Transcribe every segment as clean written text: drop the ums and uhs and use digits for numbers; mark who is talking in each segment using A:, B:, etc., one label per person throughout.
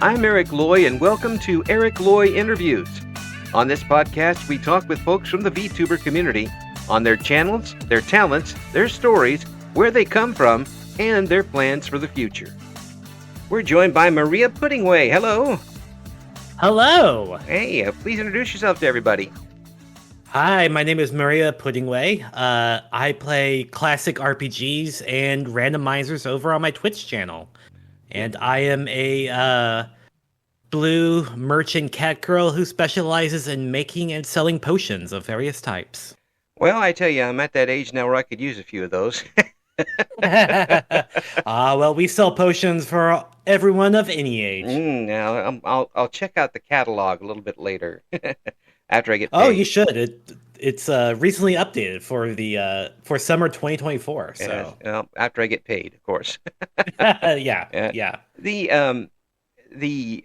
A: I'm Eric Loy, and welcome to Eric Loy Interviews. On this podcast, we talk with folks from the VTuber community on their channels, their talents, their stories, where they come from, and their plans for the future. We're joined by Maria Puddingway. Hello.
B: Hello.
A: Hey, please introduce yourself to everybody.
B: Hi, my name is Maria Puddingway. I play classic RPGs and randomizers over on my Twitch channel. And I am a blue merchant cat girl who specializes in making and selling potions of various types.
A: Well, I tell you, I'm at that age now where I could use a few of those.
B: Well, we sell potions for everyone of any age.
A: Now, I'll check out the catalog a little bit later after I get paid.
B: Oh, you should. It's recently updated for summer 2024. So
A: well, after I get paid, of course.
B: yeah.
A: The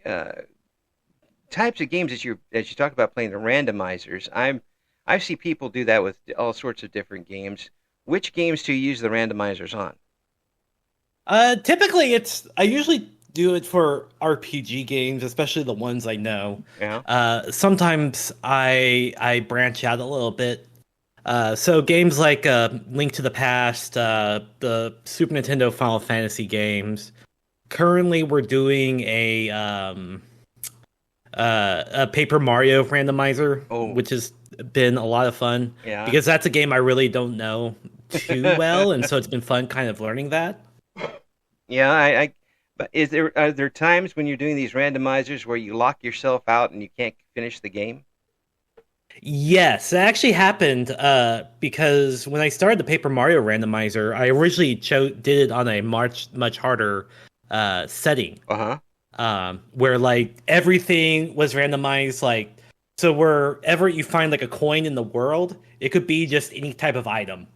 A: types of games that you talk about playing, the randomizers. I see people do that with all sorts of different games. Which games do you use the randomizers on?
B: Typically, I usually do it for RPG games, especially the ones I know.
A: Yeah.
B: Sometimes I branch out a little bit. So games like Link to the Past, the Super Nintendo Final Fantasy games. Currently, we're doing a Paper Mario randomizer, which has been a lot of fun.
A: Yeah.
B: Because that's a game I really don't know too well, and so it's been fun kind of learning that.
A: Yeah, but are there times when you're doing these randomizers where you lock yourself out and you can't finish the game?
B: Yes, it actually happened because when I started the Paper Mario randomizer, I originally did it on a much harder setting. Where like everything was randomized, like so wherever you find like a coin in the world, it could be just any type of item.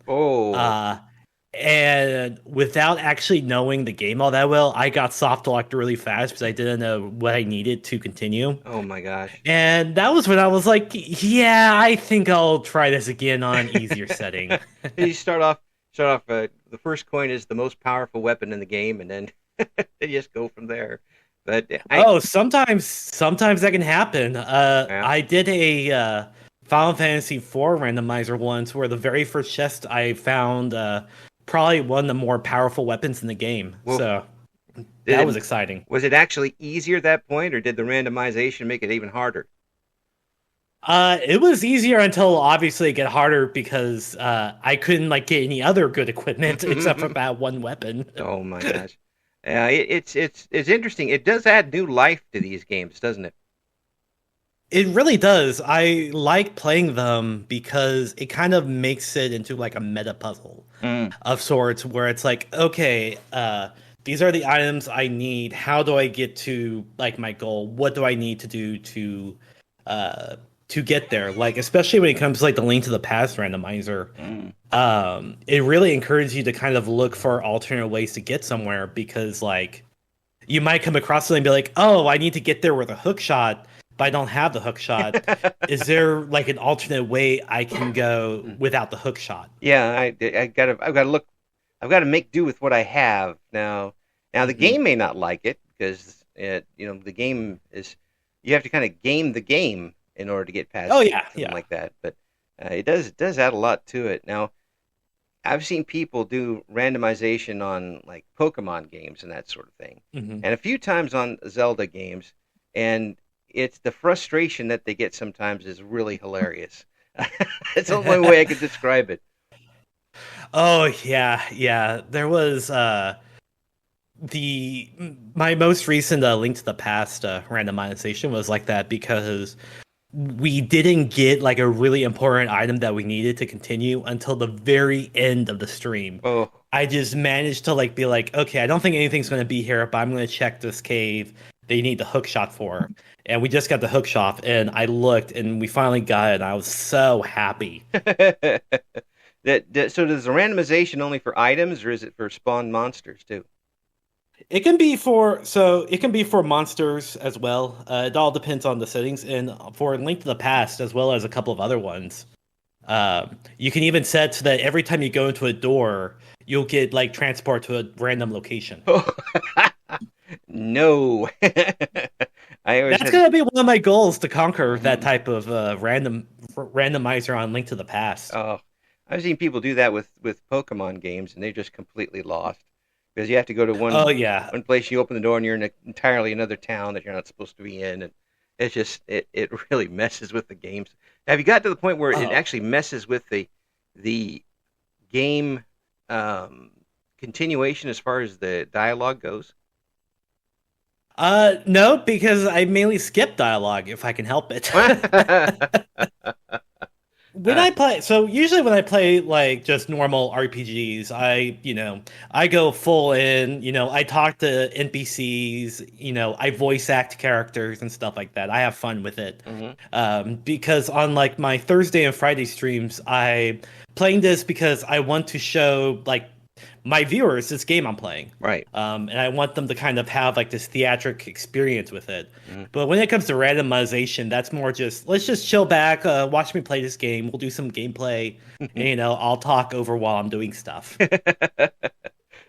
B: And without actually knowing the game all that well, I got soft locked really fast because I didn't know what I needed to continue.
A: Oh my gosh.
B: And that was when I was like, yeah, I think I'll try this again on easier setting.
A: You start off, the first coin is the most powerful weapon in the game, and then they just go from there. But
B: sometimes that can happen.
A: Yeah.
B: I did a Final Fantasy IV randomizer once where the very first chest I found probably one of the more powerful weapons in the game. Well, so that was exciting.
A: Was it actually easier at that point, or did the randomization make it even harder?
B: It was easier until obviously it got harder because I couldn't get any other good equipment except for that one weapon.
A: Oh my gosh. It's interesting. It does add new life to these games, doesn't it?
B: It really does. I like playing them because it kind of makes it into like a meta puzzle of sorts where it's like, okay, these are the items I need. How do I get to like my goal? What do I need to do to get there? Like, especially when it comes to like the Link to the Past randomizer, it really encourages you to kind of look for alternate ways to get somewhere because like you might come across something and be like, oh, I need to get there with a hook shot. But I don't have the hook shot. Is there like an alternate way I can go without the hook shot?
A: Yeah, I've got to make do with what I have now. Now the game may not like it because the game is, you have to kind of game the game in order to get past something like that. But it does add a lot to it. Now I've seen people do randomization on like Pokemon games and that sort of thing, and a few times on Zelda games, and it's the frustration that they get sometimes is really hilarious. It's the only way I could describe it.
B: Oh yeah. There was my most recent Link to the Past randomization was like that because we didn't get like a really important item that we needed to continue until the very end of the stream. I just managed to be like, okay, I don't think anything's going to be here, but I'm going to check this cave that you need the hook shot for. And we just got the hook shot, and I looked, and we finally got it, and I was so happy.
A: So does the randomization only for items, or is it for spawn monsters too?
B: It can be for monsters as well. It all depends on the settings, and for Link to the Past as well as a couple of other ones. You can even set so that every time you go into a door, you'll get transport to a random location.
A: No. I always
B: That's
A: had.
B: gonna be one of my goals to conquer that
A: Mhm.
B: type of randomizer on Link to the Past.
A: Oh, I've seen people do that with Pokemon games, and they're just completely lost because you have to go to
B: Oh yeah.
A: one place. You open the door, and you're in entirely another town that you're not supposed to be in, and it's just it really messes with the games. Have you got to the point where it
B: Oh.
A: actually messes with the game um, continuation as far as the dialogue goes?
B: No, because I mainly skip dialogue if I can help it. When
A: uh,
B: I play, so usually when I play like just normal RPGs, I go full in, I talk to NPCs, I voice act characters and stuff like that. I have fun with it.
A: mhm,
B: Because on like my Thursday and Friday streams, I playing this because I want to show like my viewers this game I'm playing.
A: right.
B: And I want them to kind of have like this theatric experience with it.
A: Mhm.
B: But when it comes to randomization, that's more just let's just chill back, watch me play this game. We'll do some gameplay, and I'll talk over while I'm doing stuff.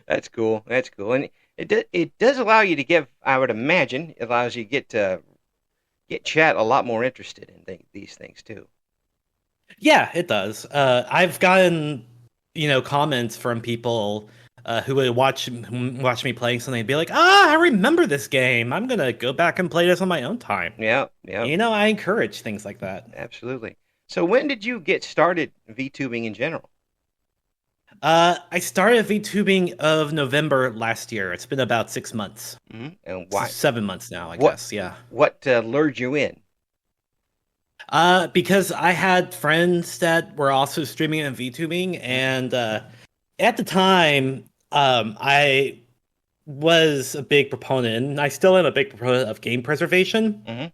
A: That's cool. That's cool, and it does allow you to give. I would imagine it allows you to get chat a lot more interested in these things too.
B: Yeah, it does. I've gotten comments from people who would watch me playing something and be like, "Ah, I remember this game. I'm gonna go back and play this on my own time."
A: Yeah, yeah,
B: I encourage things like that.
A: absolutely. So when did you get started VTubing in general?
B: I started VTubing of November last year. It's been about 6 months,
A: And why?
B: 7 months now, I
A: What
B: guess. Yeah.
A: what lured you in?
B: Because I had friends that were also streaming and VTubing, and at the time, I was a big proponent, and I still am a big proponent of game preservation.
A: Mm-hmm.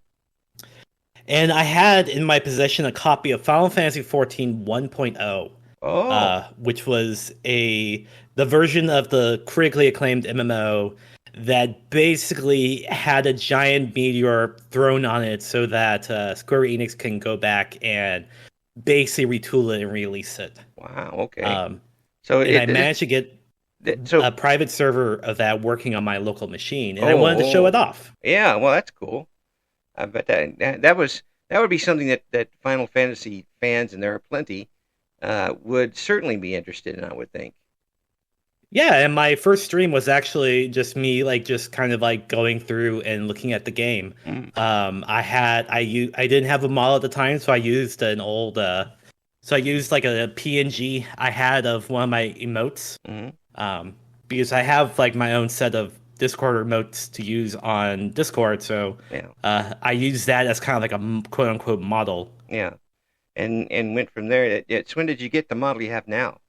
B: And I had in my possession a copy of Final Fantasy XIV 1.0,
A: Oh,
B: which was the version of the critically acclaimed MMO that basically had a giant meteor thrown on it so that Square Enix can go back and basically retool it and release it.
A: wow. Okay.
B: Um,
A: So
B: and I managed to get
A: so
B: a private server of that working on my local machine, and I wanted to show
A: oh,
B: it off.
A: yeah. Well, that's cool. I bet that would be something that Final Fantasy fans, and there are plenty, would certainly be interested in. I would think.
B: Yeah, and my first stream was actually just me, like, just kind of like going through and looking at the game.
A: Mm-hmm.
B: I didn't have a model at the time, so I used an old, so I used like a PNG I had of one of my emotes,
A: Mm-hmm.
B: because I have like my own set of Discord emotes to use on Discord, so
A: Yeah.
B: I use that as kind of like a quote unquote model.
A: Yeah. And went from there. It's when did you get the model you have now?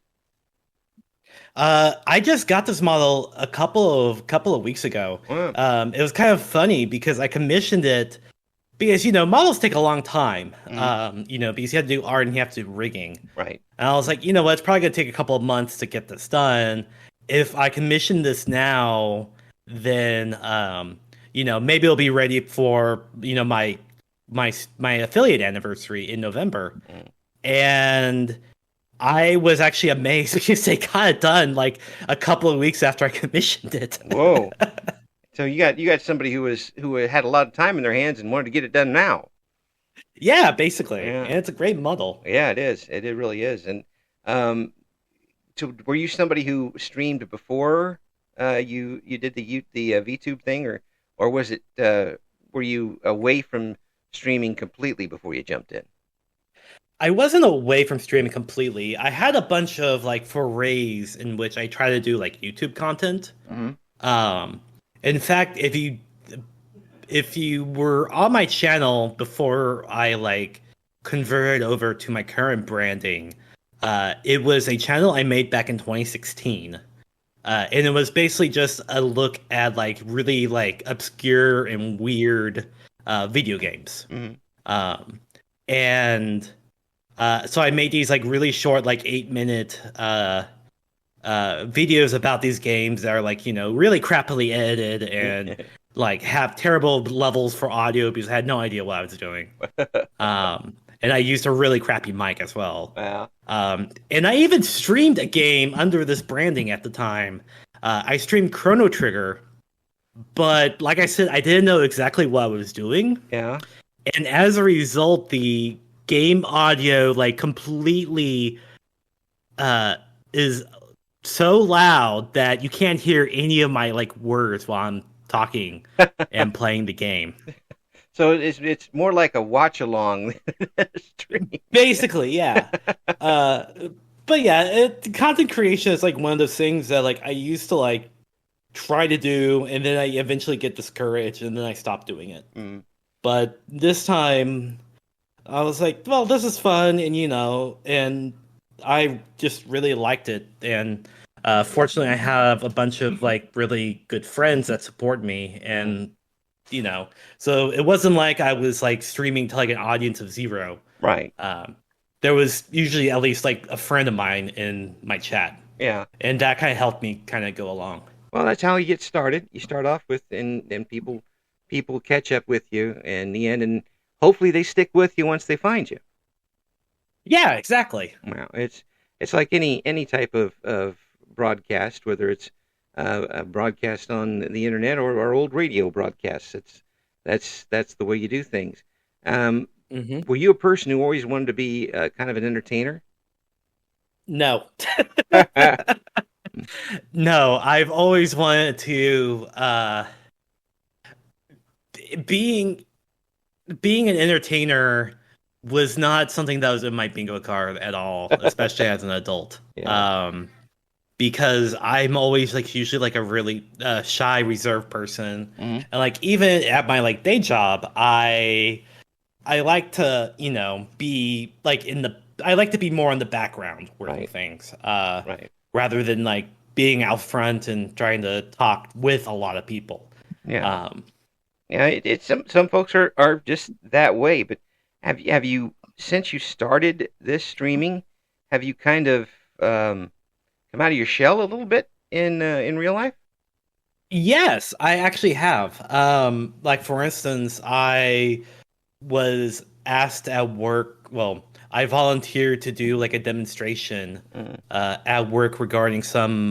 B: I just got this model a couple of weeks ago.
A: Oh,
B: It was kind of funny because I commissioned it because models take a long time.
A: mhm,
B: Because you have to do art and you have to do rigging.
A: right.
B: And I was like, what? It's probably gonna take a couple of months to get this done. If I commission this now, then maybe it'll be ready for my affiliate anniversary in November.
A: Mm.
B: And I was actually amazed because they got it done like a couple of weeks after I commissioned it.
A: Whoa. So you got somebody who had a lot of time in their hands and wanted to get it done now.
B: Yeah, basically.
A: Yeah.
B: And it's a great model.
A: Yeah, it is. It really is. And um, so were you somebody who streamed before you did the VTube thing, or was it were you away from streaming completely before you jumped in?
B: I wasn't away from streaming completely. I had a bunch of like forays in which I try to do like YouTube content.
A: Mm-hmm.
B: Um, in fact, if you were on my channel before I like converted over to my current branding, it was a channel I made back in 2016. And it was basically just a look at like really like obscure and weird video games.
A: Mm-hmm.
B: And so I made these like really short, like 8-minute videos about these games that are like, really crappily edited and like have terrible levels for audio because I had no idea what I was doing. And I used a really crappy mic as well.
A: Wow.
B: And I even streamed a game under this branding at the time. I streamed Chrono Trigger but like I said, I didn't know exactly what I was doing,
A: Yeah.
B: and as a result, the game audio like completely uh is so loud that you can't hear any of my like words while I'm talking and playing the game.
A: So it's more like a watch along than a stream.
B: Basically, yeah. Uh, but yeah, content creation is like one of those things that like I used to like try to do, and then I eventually get discouraged, and then I stop doing it.
A: Mm.
B: But this time, I was like, well, this is fun, and and I just really liked it. And fortunately, I have a bunch of like really good friends that support me,
A: Mm.
B: and so it wasn't like I was like streaming to like an audience of zero.
A: Right.
B: Um, there was usually at least like a friend of mine in my chat,
A: Yeah.
B: and that kind of helped me kind of go along.
A: Well, that's how you get started. You start off with, and people catch up with you in the end, and hopefully they stick with you once they find you.
B: Yeah, exactly.
A: Well, it's like any type of broadcast, whether it's a broadcast on the internet or old radio broadcasts. That's the way you do things. Um,
B: Hmm.
A: were you a person who always wanted to be kind of an entertainer?
B: No, no, I've always wanted to being being an entertainer was not something that was in my bingo card at all, especially as an adult.
A: Yeah.
B: Because I'm always like usually like a really shy, reserved person,
A: Hmm.
B: and like even at my like day job, I like to be like I like to be more in the background working
A: Right.
B: things,
A: Right.
B: rather than like being out front and trying to talk with a lot of people.
A: Yeah.
B: Um,
A: Yeah. It's some folks are just that way. But have you since you started this streaming, have you kind of come out of your shell a little bit in real life?
B: yes, I actually have. Like for instance, I was asked at work. Well, I volunteered to do like a demonstration
A: Mm.
B: at work regarding some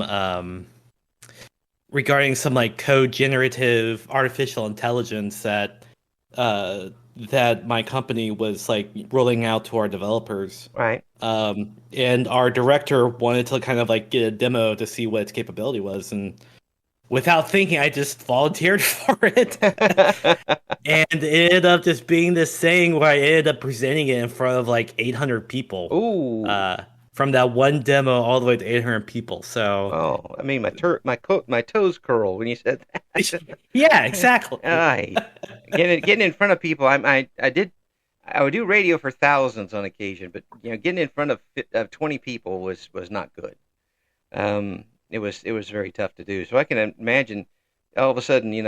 B: like code generative artificial intelligence that my company was like rolling out to our developers.
A: Right.
B: And our director wanted to kind of like get a demo to see what its capability was, and without thinking, I just volunteered for it. And it ended up just being this thing where I ended up presenting it in front of like 800 people.
A: Ooh.
B: Uh, from that one demo all the way to 800 people. So,
A: Oh, I mean my toes curl when you said that.
B: yeah, exactly.
A: Aye. Getting in front of people. I would do radio for thousands on occasion, but getting in front of 20 people was not good. It was very tough to do. So I can imagine all of a sudden, you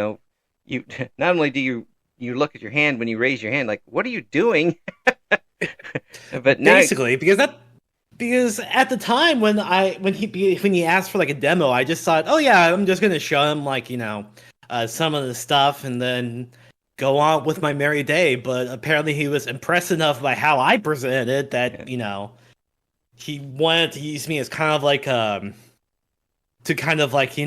A: not only do you look at your hand when you raise your hand, like what are you doing? But now,
B: Basically, because at the time when he asked for like a demo, I just thought, oh yeah, I'm just gonna show him like some of the stuff and then go on with my merry day. But apparently, he was impressed enough by how I presented it
A: yeah,
B: that he wanted to use me as kind of like to kind of like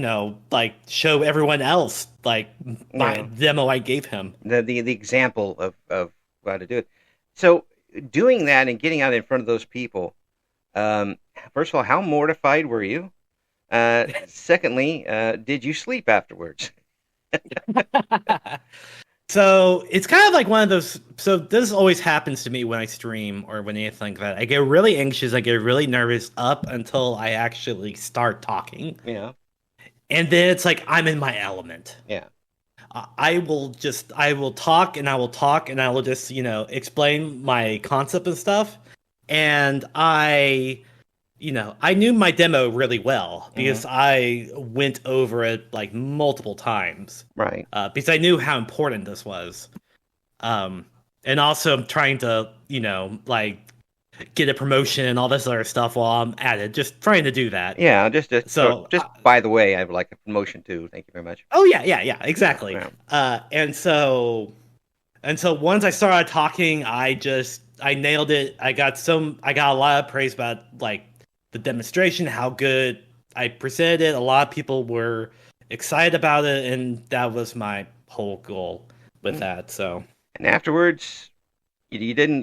B: like show everyone else like my
A: yeah,
B: demo I gave him.
A: the example of how to do it. So doing that and getting out in front of those people. Um, First of all, how mortified were you? Secondly, did you sleep afterwards?
B: So it's kind of like one of those. So this always happens to me when I stream or when anything like that. I get really anxious. I get really nervous up until I actually start talking,
A: Yeah,
B: and then it's like I'm in my element.
A: yeah,
B: I will talk and I will talk and I will just explain my concept and stuff. And I knew my demo really well
A: hmm,
B: because I went over it like multiple times,
A: right,
B: because I knew how important this was. Um, and also I'm trying to, like get a promotion and all this other stuff while I'm at it, just trying to do that.
A: yeah.
B: So,
A: Just by the way, I would like a promotion too. Thank you very much.
B: oh yeah, yeah, yeah,
A: Yeah,
B: exactly.
A: yeah,
B: And so once I started talking, I nailed it. I got a lot of praise about like the demonstration, how good I presented it. A lot of people were excited about it, and that was my whole goal with
A: Mm.
B: that. So,
A: And afterwards, you didn't,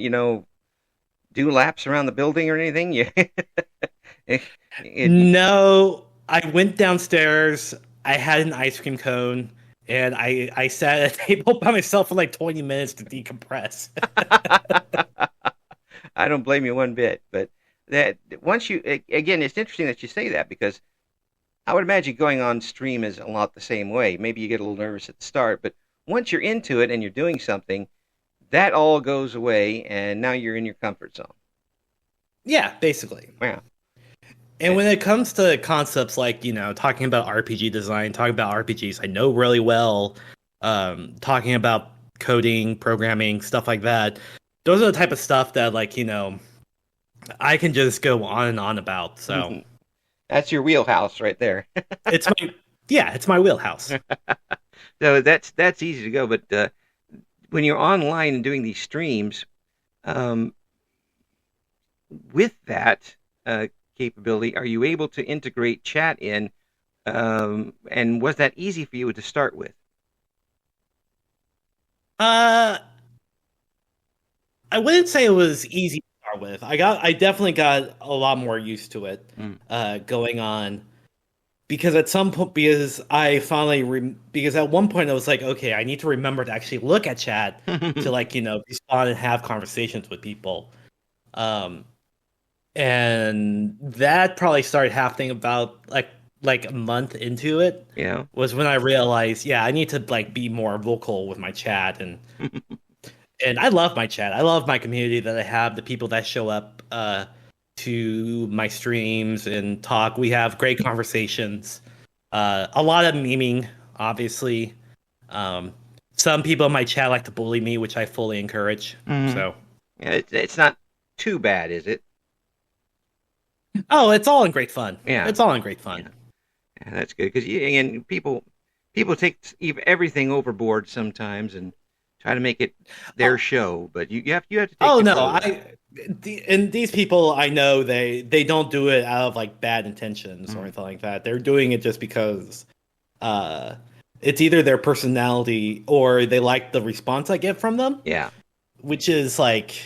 A: do laps around the building or anything? It,
B: no, I went downstairs. I had an ice cream cone, and I sat at a table by myself for like 20 minutes to decompress.
A: I don't blame you one bit, but that once you again, it's interesting that you say that because I would imagine going on stream is a lot the same way. Maybe you get a little nervous at the start, but once you're into it and you're doing something, that all goes away, and now you're in your comfort zone.
B: Yeah, basically.
A: Wow.
B: And when it comes to concepts like, talking about RPG design, talking about RPGs, I know really well, talking about coding, programming, stuff like that. Those are the type of stuff that, like, I can just go on and on about. So
A: That's your wheelhouse right there.
B: it's it's my wheelhouse.
A: So that's easy to go. But when you're online and doing these streams, um, with that capability, are you able to integrate chat in? And was that easy for you to start with?
B: Uh, I wouldn't say it was easy to start with. I definitely got a lot more used to it,
A: Mm.
B: going on. Because at some point, because I finally, because at one point I was like, okay, I need to remember to actually look at chat to, like, respond and have conversations with people. Um, and that probably started happening about like a month into it,
A: Yeah.
B: was when I realized, yeah, I need to, like, be more vocal with my chat. And I love my chat. I love my community that I have, the people that show up to my streams and talk. We have great conversations. A lot of memeing, obviously. Um, some people in my chat like to bully me, which I fully encourage.
A: Mhm.
B: So,
A: Yeah, it's not too bad, is it?
B: oh, it's all in great fun.
A: Yeah.
B: It's all in great fun.
A: Yeah, that's good because again, people take everything overboard sometimes and try to make it their
B: Oh,
A: show, but you have to take
B: oh no,
A: control of that.
B: and these people, I know they don't do it out of, like, bad intentions or
A: Mm.
B: anything like that. They're doing it just because uh it's either their personality or they like the response I get from them,
A: Yeah.
B: which is like,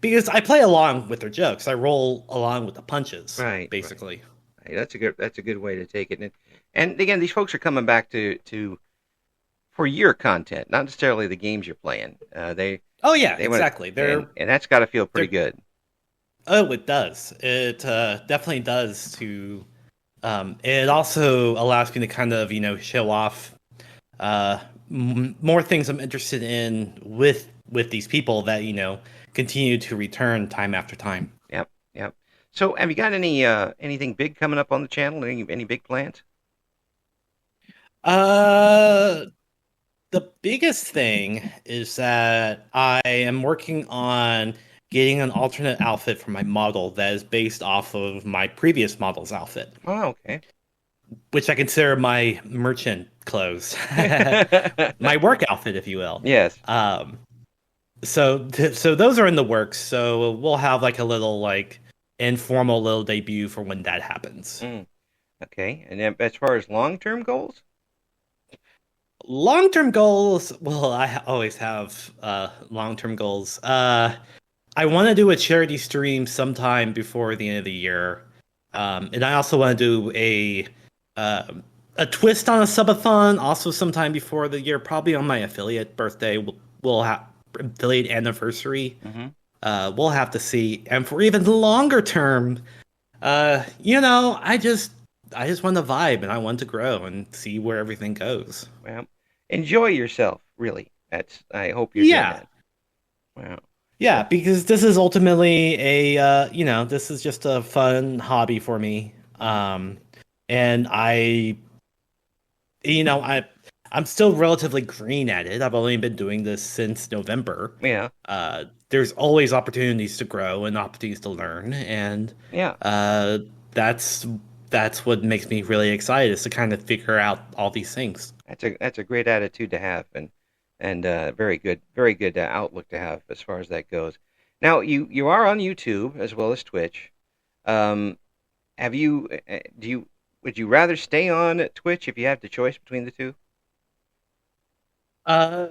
B: because I play along with their jokes. I roll along with the punches,
A: Right. Right.
B: basically.
A: Hey, that's a good way to take it. And again, these folks are coming back to for your content, not necessarily the games you're playing.
B: Oh yeah,
A: They want
B: exactly.
A: to, and that's got to feel pretty
B: They're
A: good.
B: oh, it does. It definitely does. It also allows me to kind of, show off more things I'm interested in with these people that, continue to return time after time.
A: Yep. Yep. So, have you got anything big coming up on the channel? Any big plans?
B: Uh, the biggest thing is that I am working on getting an alternate outfit for my model that is based off of my previous model's outfit,
A: Oh, okay.
B: which I consider my merchant clothes, my work outfit, if you will.
A: Yes.
B: So those are in the works. So we'll have, like, a little, like, informal little debut for when that happens.
A: Mm, okay. And then as far as long-term goals?
B: Long-term goals. Well, always have long-term goals. I want to do a charity stream sometime before the end of the year, and I also want to do a twist on a subathon also sometime before the year, probably on my affiliate birthday. We'll have affiliate anniversary.
A: Mm-hmm.
B: We'll have to see. And for even longer term, I just want to vibe and I want to grow and see where everything goes.
A: Well, enjoy yourself, really. I hope you're doing
B: Yeah.
A: that. Wow.
B: Yeah, because this is ultimately this is just a fun hobby for me. And I'm still relatively green at it. I've only been doing this since November.
A: Yeah.
B: There's always opportunities to grow and opportunities to learn, and
A: Yeah.
B: that's what makes me really excited, is to kind of figure out all these things.
A: That's a great attitude to have, and very good outlook to have as far as that goes. Now you are on YouTube as well as Twitch. Have you do would you rather stay on Twitch if you have the choice between the two?
B: Uh,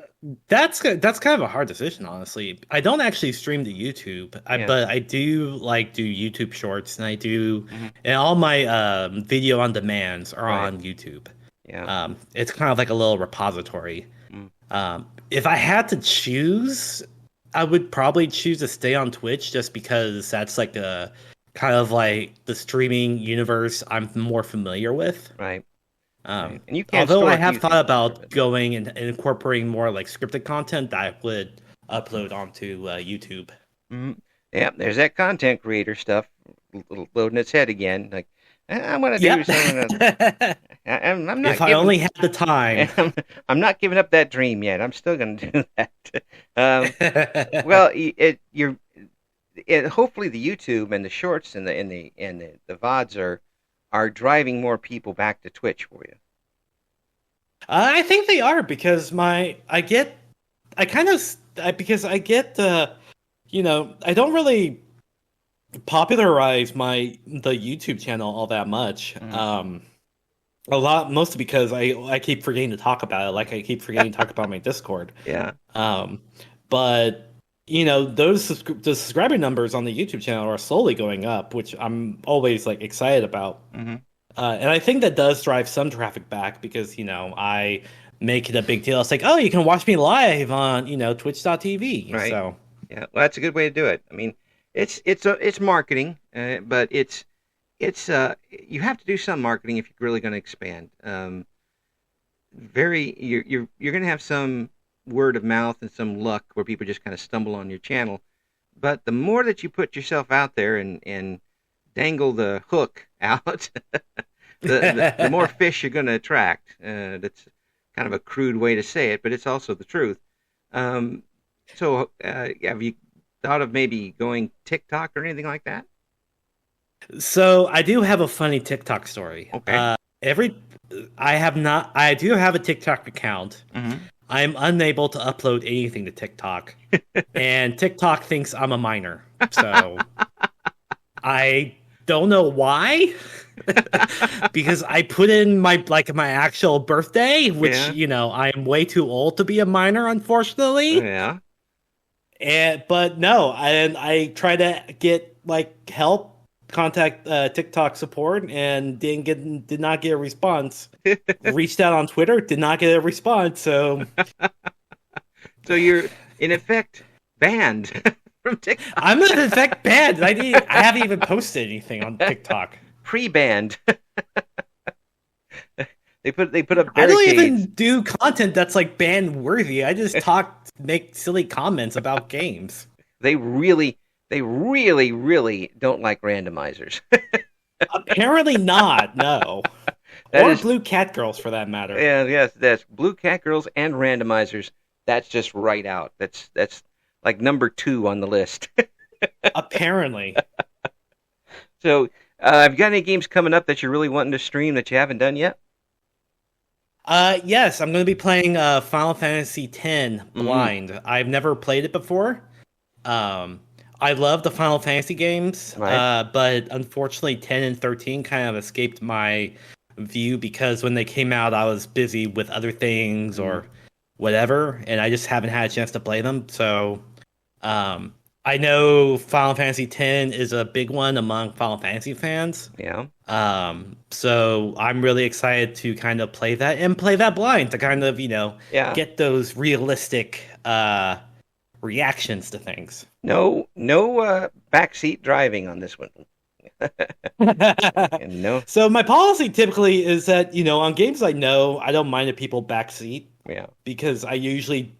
B: that's kind of a hard decision, honestly. I don't actually stream to YouTube,
A: Yeah.
B: but I do like do YouTube Shorts, and I do,
A: Hmm.
B: and all my video on demands are
A: Right.
B: on YouTube.
A: Yeah.
B: It's kind of like a little repository.
A: Mm.
B: If I had to choose, I would probably choose to stay on Twitch just because that's like a kind of like the streaming universe I'm more familiar with.
A: Right.
B: Um,
A: Right. And you can't
B: Although
A: store
B: I
A: a
B: have
A: few
B: thought
A: things there,
B: about
A: but
B: going and incorporating more like scripted content that I would upload onto YouTube.
A: mhm. Yeah, there's that content creator stuff loading its head again. Like, I want to do
B: Yep.
A: something. I'm
B: If
A: not
B: I
A: giving.
B: only had the time.
A: I'm not giving up that dream yet. I'm still going to do that. Um, well, hopefully the YouTube and the shorts and the VODs are driving more people back to Twitch for you.
B: I think they are because because I get I don't really popularize the YouTube channel all that much.
A: Mm.
B: A lot mostly because I keep forgetting to talk about it, like I keep forgetting to talk about my Discord.
A: Yeah.
B: Um, but the subscriber numbers on the YouTube channel are slowly going up, which I'm always like excited about.
A: Hmm.
B: And I think that does drive some traffic back because, I make it a big deal. It's like, oh, you can watch me live on, twitch.tv.
A: Right.
B: So,
A: Yeah. Well, that's a good way to do it. I mean, it's marketing, but it's you have to do some marketing if you're really going to expand. You're going to have some word of mouth and some luck where people just kind of stumble on your channel. But the more that you put yourself out there and dangle the hook out, the more fish you're going to attract. That's kind of a crude way to say it, but it's also the truth. Um, have you thought of maybe going TikTok or anything like that?
B: so I do have a funny TikTok story.
A: Okay.
B: Every I do have a TikTok account.
A: Hmm.
B: I'm unable to upload anything to TikTok, and TikTok thinks I'm a minor. So I don't know why, because I put in my actual birthday, which
A: Yeah.
B: I am way too old to be a minor, unfortunately.
A: Yeah.
B: But no, I try to get help, contact TikTok support, and did not get a response. Reached out on Twitter, did not get a response. So
A: So you're in effect banned from TikTok.
B: I'm in effect banned. I haven't even posted anything on TikTok.
A: Pre-banned. They put up
B: I don't
A: barricades.
B: even do content that's like ban worthy. I just make silly comments about games.
A: They really, really don't like randomizers.
B: Apparently not. No,
A: That
B: or
A: is,
B: blue cat girls for that matter.
A: yeah, yes, that's blue cat girls and randomizers. That's just right out. That's like number 2 on the list.
B: Apparently.
A: So, have you got any games coming up that you're really wanting to stream that you haven't done yet?
B: Yes, I'm going to be playing Final Fantasy X blind. I've never played it before. I love the Final Fantasy games,
A: Right.
B: but unfortunately 10 and 13 kind of escaped my view because when they came out, I was busy with other things or whatever, and I just haven't had a chance to play them. So, I know Final Fantasy X is a big one among Final Fantasy fans.
A: Yeah.
B: So I'm really excited to kind of play that blind to kind of,
A: Yeah.
B: get those realistic reactions to things.
A: No backseat driving on this one. And no.
B: So my policy typically is that, on games I know, I don't mind if people backseat
A: Yeah.
B: because I usually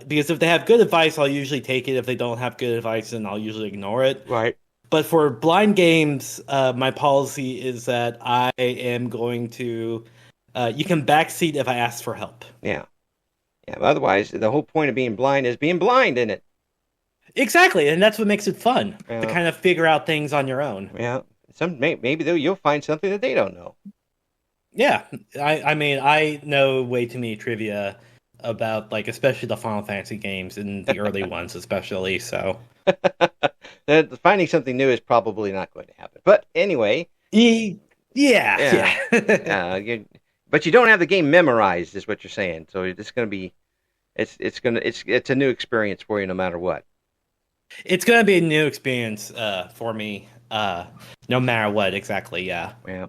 B: because if they have good advice, I'll usually take it. If they don't have good advice, then I'll usually ignore it.
A: Right.
B: But for blind games, my policy is that I am going to you can backseat if I ask for help.
A: Yeah. Yeah. Otherwise, the whole point of being blind is being blind, isn't it?
B: Exactly, and that's what makes it fun to
A: Yeah.
B: kind of figure out things on your own.
A: Yeah. Maybe though you'll find something that they don't know.
B: Yeah, I mean, I know way too many trivia about especially the Final Fantasy games and the early ones, especially. So,
A: Finding something new is probably not going to happen. But anyway,
B: Yeah, yeah.
A: But you don't have the game memorized, is what you're saying. So it's going to be, it's a new experience for you no matter what.
B: It's gonna be a new experience for me, no matter what exactly. Yeah.
A: Yeah.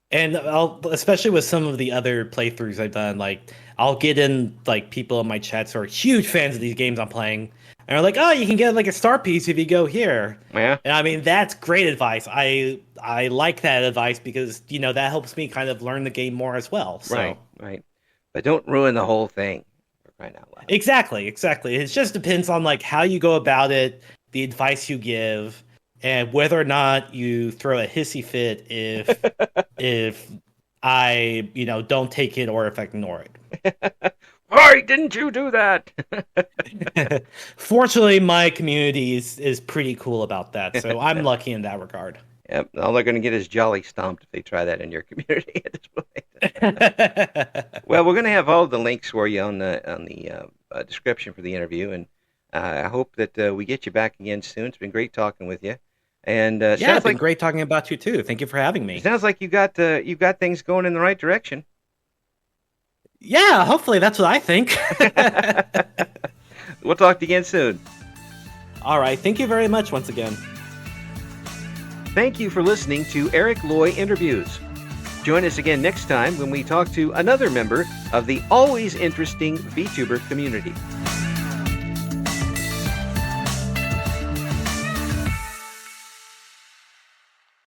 B: And especially with some of the other playthroughs I've done, like I'll get in like people in my chats who are huge fans of these games I'm playing, and are like, "Oh, you can get like a star piece if you go here."
A: Yeah.
B: And I mean, that's great advice. I like that advice because that helps me kind of learn the game more as well. So.
A: Right. Right. But don't ruin the whole thing. Right now.
B: Exactly. It just depends on like how you go about it, the advice you give, and whether or not you throw a hissy fit if I don't take it or if I ignore
A: it. Why didn't you do that?
B: Fortunately, my community is pretty cool about that, so I'm lucky in that regard.
A: Yep. All they're going to get is jolly stomped if they try that in your community at this point. Well, we're going to have all the links for you on the description for the interview, and I hope that we get you back again soon. It's been great talking with you. And
B: yeah, it's been great talking about you too. Thank you for having me.
A: It sounds like you've got things going in the right direction.
B: Yeah, hopefully that's what I think.
A: We'll talk to you again soon.
B: All right. Thank you very much once again.
A: Thank you for listening to Eric Loy Interviews. Join us again next time when we talk to another member of the always interesting VTuber community.